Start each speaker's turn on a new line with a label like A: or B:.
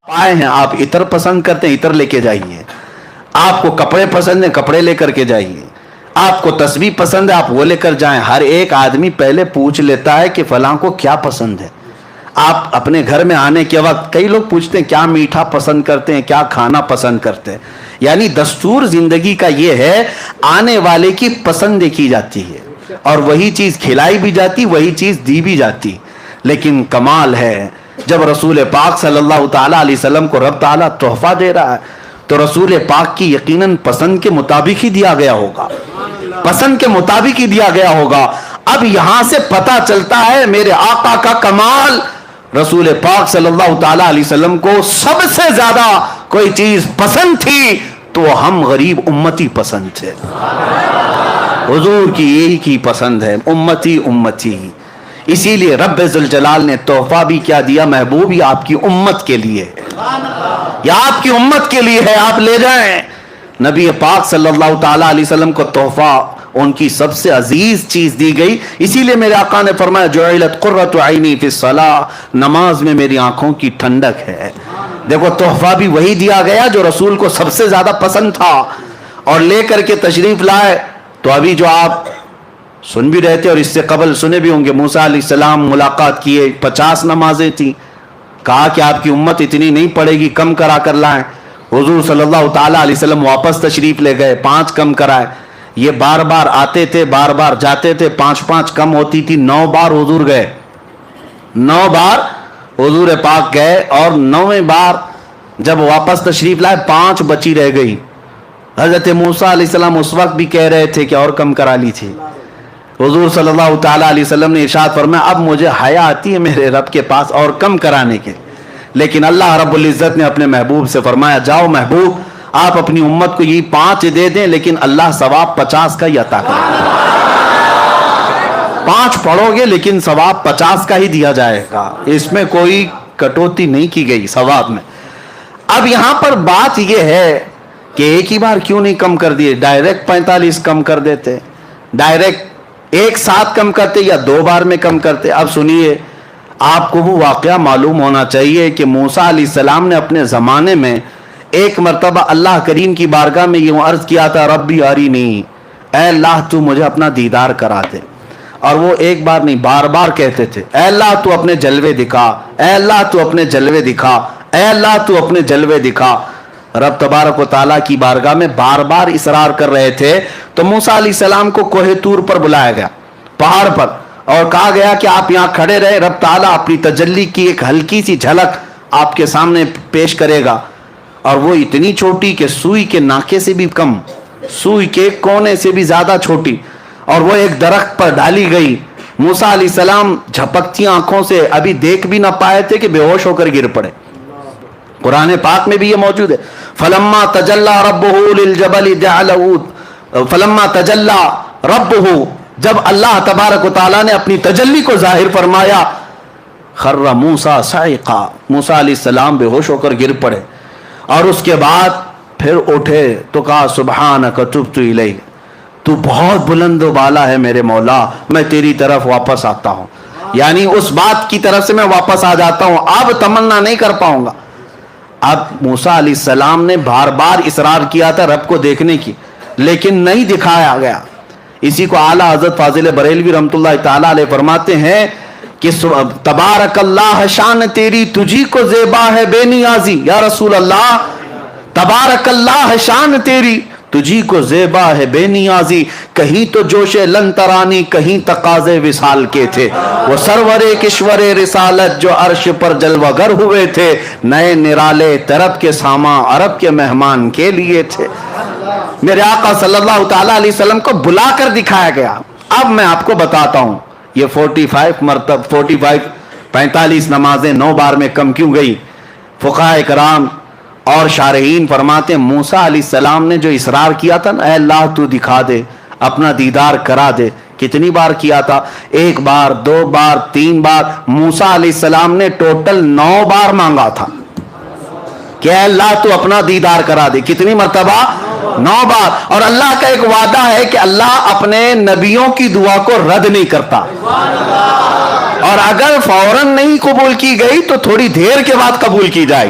A: پائے ہیں آپ عطر پسند کرتے ہیں عطر لے کے جائیے، آپ کو کپڑے پسند ہیں کپڑے لے کر کے جائیے، آپ کو تسبیح پسند ہے آپ وہ لے کر جائیں۔ ہر ایک آدمی پہلے پوچھ لیتا ہے کہ فلاں کو کیا پسند ہے۔ آپ اپنے گھر میں آنے کے وقت کئی لوگ پوچھتے ہیں کیا میٹھا پسند کرتے ہیں، کیا کھانا پسند کرتے ہیں، یعنی دستور زندگی کا یہ ہے آنے والے کی پسند دیکھی جاتی ہے اور وہی چیز کھلائی بھی جاتی، وہی چیز دی بھی جاتی۔ لیکن کمال ہے جب رسول پاک صلی اللہ تعالیٰ علیہ وسلم کو رب تعالیٰ تحفہ دے رہا ہے تو رسول پاک کی یقیناً پسند کے مطابق ہی دیا گیا ہوگا، پسند کے مطابق ہی دیا گیا ہوگا۔ اب یہاں سے پتہ چلتا ہے میرے آقا کا کمال، رسول پاک صلی اللہ تعالیٰ علیہ وسلم کو سب سے زیادہ کوئی چیز پسند تھی تو ہم غریب امتی پسند تھے۔ حضور کی یہی کی پسند ہے، امتی امتی۔ اسی لیے رب ذوالجلال نے تحفہ بھی کیا دیا، محبوب یہ آپ کی امت کے لیے ہے، یہ آپ کی امت کے لیے ہے، آپ لے جائیں۔ نبی پاک صلی اللہ تعالیٰ علیہ وسلم کو تحفہ ان کی سب سے عزیز چیز دی گئی، اسی لیے میرے آقا نے فرمایا جعلت قرۃ عینی فی الصلاۃ، نماز میں میری آنکھوں کی ٹھنڈک ہے۔ دیکھو تحفہ بھی وہی دیا گیا جو رسول کو سب سے زیادہ پسند تھا اور لے کر کے تشریف لائے۔ تو ابھی جو آپ سن بھی رہے تھے اور اس سے قبل سنے بھی ہوں گے، موسیٰ علیہ السلام ملاقات کیے، 50 نمازیں تھیں، کہا کہ آپ کی امت اتنی نہیں پڑے گی، کم کرا کر لائیں۔ حضور صلی اللہ تعالیٰ علیہ وسلم واپس تشریف لے گئے، 5 کم کرائے۔ یہ بار بار آتے تھے، بار بار جاتے تھے، 5 کم ہوتی تھی، 9 بار حضور گئے، 9 بار حضور پاک گئے، اور 9ویں بار جب واپس تشریف لائے 5 بچی رہ گئی۔ حضرت موسیٰ علیہ السلام اس وقت بھی کہہ رہے تھے کہ اور کم کرا لی تھی۔ حضور صلی اللہ تعالیٰ علیہ وسلم نے ارشاد فرمایا اب مجھے حیا آتی ہے میرے رب کے پاس اور کم کرانے کے، لیکن اللہ رب العزت نے اپنے محبوب سے فرمایا جاؤ محبوب آپ اپنی امت کو یہ 5 دے دیں، لیکن اللہ ثواب 50 کا ہی عطا کرے گا۔ 5 پڑھو گے لیکن ثواب 50 کا ہی دیا جائے گا، اس میں کوئی کٹوتی نہیں کی گئی ثواب میں۔ اب یہاں پر بات یہ ہے کہ ایک ہی بار کیوں نہیں کم کر دیے، ڈائریکٹ 45 کم کر دیتے، ڈائریکٹ ایک ساتھ کم کرتے یا 2 بار میں کم کرتے۔ اب سنیے، آپ کو وہ واقعہ معلوم ہونا چاہیے کہ موسیٰ علیہ السلام نے اپنے زمانے میں ایک مرتبہ اللہ کریم کی بارگاہ میں یہ عرض کیا تھا ربی ارینی، اے اللہ تو مجھے اپنا دیدار کرا دے، اور وہ ایک بار نہیں بار بار کہتے تھے اے اللہ تو اپنے جلوے دکھا، اے اللہ تو اپنے جلوے دکھا، اے اللہ تو اپنے جلوے دکھا۔ رب تبارک و تعالیٰ کی بارگاہ میں بار بار اصرار کر رہے تھے، تو موسیٰ علیہ السلام کو کوہ طور پر بلایا گیا، پہاڑ پر، اور کہا گیا کہ آپ یہاں کھڑے رہے، رب تعالیٰ اپنی تجلی کی ایک ہلکی سی جھلک آپ کے سامنے پیش کرے گا، اور وہ اتنی چھوٹی کہ سوئی کے ناکے سے بھی کم، سوئی کے کونے سے بھی زیادہ چھوٹی، اور وہ ایک درخت پر ڈالی گئی۔ موسیٰ علیہ السلام جھپکتی آنکھوں سے ابھی دیکھ بھی نہ پائے تھے کہ بے ہوش ہو کر گر پڑے۔ قرآن پاک میں بھی یہ موجود ہے، فلما تجلی ربہ للجبل جعلہ، فلما تجلی ربہ، جب اللہ تبارک و تعالیٰ نے اپنی تجلی کو ظاہر فرمایا، خر موسیٰ صعقا، موسیٰ علیہ السلام بے ہوش ہو کر گر پڑے، اور اس کے بعد پھر اٹھے تو کہا سبحانک تبت الیک، تو بہت بلند و بالا ہے میرے مولا، میں تیری طرف واپس آتا ہوں، یعنی اس بات کی طرف سے میں واپس آ جاتا ہوں، اب تمنا نہیں کر پاؤں گا۔ اب موسیٰ علیہ السلام نے بار بار اصرار کیا تھا رب کو دیکھنے کی، لیکن نہیں دکھایا گیا۔ اسی کو اعلیٰ حضرت فاضل بریلوی رحمۃ اللہ تعالیٰ علیہ فرماتے ہیں کہ تبارک اللہ شان تیری تجھی کو زیبا ہے بے نیازی، یا رسول اللہ تبارک اللہ شان تیری تجھی کو زیبا ہے بے نیازی، کہیں تو جوش لن ترانی کہیں تقاضے وصال کے تھے، وہ سرور کشور رسالت جو عرش پر جلوہ گر ہوئے تھے، نئے نرالے طرب کے ساما عرب کے مہمان کے لیے تھے۔ میرے آقا صلی اللہ تعالیٰ علیہ وسلم کو بلا کر دکھایا گیا۔ اب میں آپ کو بتاتا ہوں یہ 45 نمازیں 9 بار میں کم کیوں گئی۔ فقہاء کرام اور شارحین فرماتے ہیں موسیٰ علیہ السلام نے جو اصرار کیا تھا نا اے اللہ تو دکھا دے، اپنا دیدار کرا دے، کتنی بار کیا تھا؟ 1 بار 2 بار 3 بار، موسیٰ علیہ السلام نے ٹوٹل 9 بار مانگا تھا کہ اے اللہ تو اپنا دیدار کرا دے۔ کتنی مرتبہ؟ 9 بار۔ اور اللہ کا ایک وعدہ ہے کہ اللہ اپنے نبیوں کی دعا کو رد نہیں کرتا، اور اگر فوراً نہیں قبول کی گئی تو تھوڑی دیر کے بعد قبول کی جائے۔